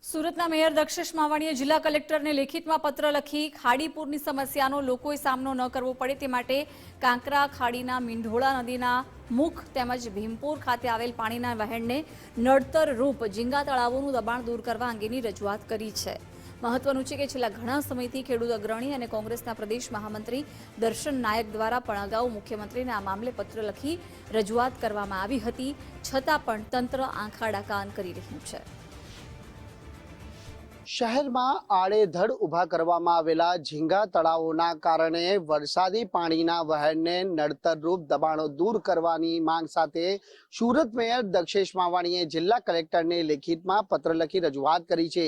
સુરતના મેયર દક્ષેશ માવાણીએ જિલ્લા કલેક્ટરને લેખિતમાં પત્ર લખી ખાડીપૂરની સમસ્યાનો લોકોએ સામનો ન કરવો પડે તે માટે કાંકરા ખાડીના મીંઢોળા નદીના મુખ તેમજ ભીમપુર ખાતે આવેલ પાણીના વહેણને નડતર રૂપ ઝીંગા તળાવોનું દબાણ દૂર કરવા અંગેની રજૂઆત કરી છે। મહત્વનું છે કે છેલ્લા ઘણા સમયથી ખેડૂત અગ્રણી અને કોંગ્રેસના પ્રદેશ મહામંત્રી દર્શન નાયક દ્વારા પણ અગાઉ મુખ્યમંત્રીને આ મામલે પત્ર લખી રજૂઆત કરવામાં આવી હતી, છતાં પણ તંત્ર આંખાડા કાન કરી રહ્યું છે। શહેરમાં આડેધડ ઊભા કરવામાં આવેલા ઝીંગા તળાવોના કારણે વરસાદી પાણીના વહેણને નડતરરૂપ દબાણો દૂર કરવાની માંગ સાથે સુરત મેયર દક્ષેશ માવાણીએ જિલ્લા કલેક્ટરને લેખિતમાં પત્ર લખી રજૂઆત કરી છે।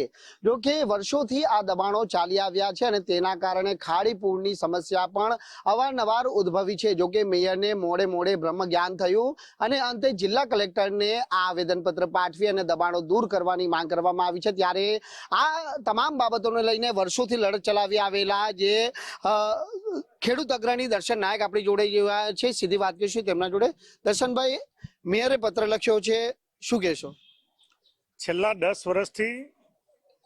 જોકે વર્ષોથી આ દબાણો ચાલી આવ્યા છે અને તેના કારણે ખાડીપૂરની સમસ્યા પણ અવારનવાર ઉદ્ભવી છે। જોકે મેયરને મોડે બ્રહ્મ જ્ઞાન થયું અને અંતે જિલ્લા કલેક્ટરને આ આવેદનપત્ર પાઠવી અને દબાણો દૂર કરવાની માંગ કરવામાં આવી છે। ત્યારે આ તમામ બાબતોને લઈને વર્ષોથી લડત ચલાવી આવેલા જે ખેડૂત અગ્રણી દર્શન નાયક આપણી જોડે જેવા છે, સીધી વાત કરીશું તેમના જોડે। દર્શનભાઈ, મેયરે પત્ર લખ્યો છે, શું કહેશો? છેલ્લા 10 વર્ષથી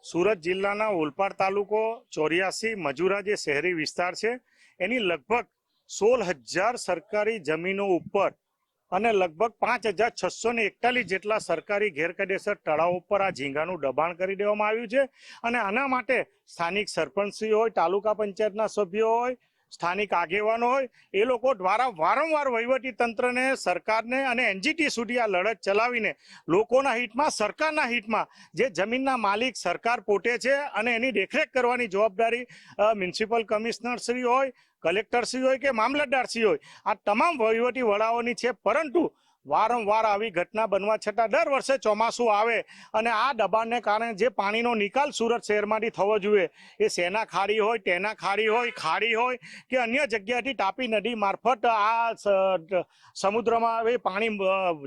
સુરત જિલ્લાના ઓલપાડ તાલુકો 84 મજુરા જે શહેરી વિસ્તાર છે એની લગભગ 16,000 સરકારી જમીનો ઉપર અને લગભગ 5,641 જેટલા સરકારી ગેરકાયદેસર તળાવો પર આ ઝીંગાનું દબાણ કરી દેવામાં આવ્યું છે અને આના માટે સ્થાનિક સરપંચશ્રી હોય, તાલુકા પંચાયતના સભ્યો હોય, સ્થાનિક આગેવાનો હોય, એ લોકો દ્વારા વારંવાર વહીવટી તંત્રને, સરકારને અને એનજીટી સુધી આ લડત ચલાવીને લોકોના હિતમાં, સરકારના હિતમાં જે જમીનના માલિક સરકાર પોતે છે અને એની દેખરેખ કરવાની જવાબદારી મ્યુનિસિપલ કમિશનરશ્રી હોય, કલેક્ટરશ્રી હોય કે મામલતદારશ્રી હોય, આ તમામ વહીવટી વડાઓની છે। પરંતુ વારંવાર આવી ઘટના બનવા છતાં દર વર્ષે ચોમાસું આવે અને આ દબાણને કારણે જે પાણીનો નિકાલ સુરત શહેરમાંથી થવો જોઈએ એ સેના ખાડી હોય, ટેના ખાડી હોય કે અન્ય જગ્યાએથી તાપી નદી મારફત આ સમુદ્રમાં એ પાણી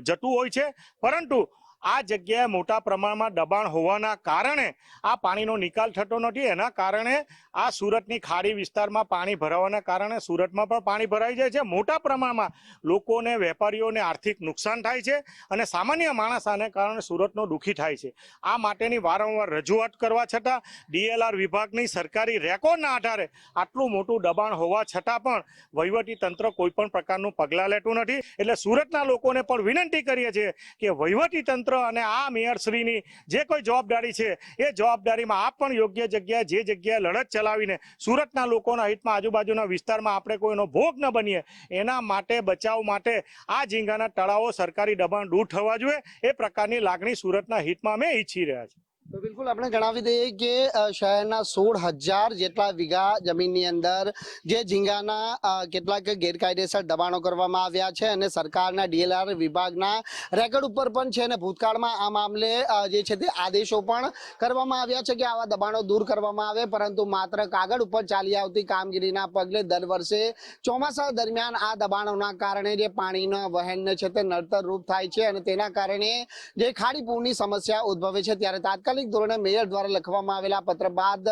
જતું હોય છે, પરંતુ આ જગ્યાએ મોટા પ્રમાણમાં દબાણ હોવાના કારણે આ પાણીનો નિકાલ થતો નથી। એના કારણે આ સુરતની ખાડી વિસ્તારમાં પાણી ભરાવાના કારણે સુરતમાં પણ પાણી ભરાઈ જાય છે, મોટા પ્રમાણમાં લોકોને, વેપારીઓને આર્થિક નુકસાન થાય છે અને સામાન્ય માણસ આને કારણે સુરતનો દુઃખી થાય છે। આ માટેની વારંવાર રજૂઆત કરવા છતાં ડીએલઆર વિભાગની સરકારી રેકોર્ડના આધારે આટલું મોટું દબાણ હોવા છતાં પણ વહીવટી તંત્ર કોઈ પણ પ્રકારનું પગલાં લેતું નથી। એટલે સુરતના લોકોને પણ વિનંતી કરીએ છીએ કે વહીવટી તંત્ર અને આ મેયરશ્રીની જે કોઈ જવાબદારી છે એ જવાબદારીમાં આપ પણ યોગ્ય જગ્યાએ જે જગ્યાએ લડત ચલાવીને સુરતના લોકોના હિતમાં, આજુબાજુના વિસ્તારમાં આપણે કોઈનો ભોગ ન બનીએ એના માટે, બચાવ માટે આ ઝીંગાના તળાવો સરકારી દબાણ દૂર થવા જોઈએ એ પ્રકારની લાગણી સુરતના હિતમાં અમે ઈચ્છી રહ્યા છીએ। તો બિલકુલ આપણે જણાવી દઈએ કે શહેરના 16,000 જેટલા વીઘા જમીનની અંદર જે ઝીંગાના કેટલાક ગેરકાયદેસર દબાણો કરવામાં આવ્યા છે અને સરકારના ડીએલઆર વિભાગના રેકોર્ડ ઉપર પણ છે અને ભૂતકાળમાં આ મામલે જે છે તે આદેશો પણ કરવામાં આવ્યા છે કે આવા દબાણો દૂર કરવામાં આવે, પરંતુ માત્ર કાગળ ઉપર ચાલી આવતી કામગીરીના પગલે દર વર્ષે ચોમાસા દરમિયાન આ દબાણોના કારણે જે પાણીના વહેણ છે તે નડતર રૂપ થાય છે અને તેના કારણે જે ખાડીપૂરની સમસ્યા ઉદ્ભવે છે। ત્યારે તાત્કાલિક ધોરણે મેયર દ્વારા લખવામાં આવેલા પત્ર બાદ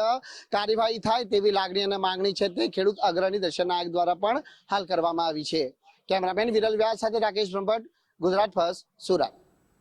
કાર્યવાહી થાય તેવી લાગણી અને માંગણી છે તે ખેડૂત અગ્રણી દર્શન નાયક દ્વારા પણ હાલ કરવામાં આવી છે। કેમેરામેન વિરલ વ્યાસ સાથે રાકેશ બ્રહ્મભટ્ટ, ગુજરાત ફર્સ્ટ, સુરત।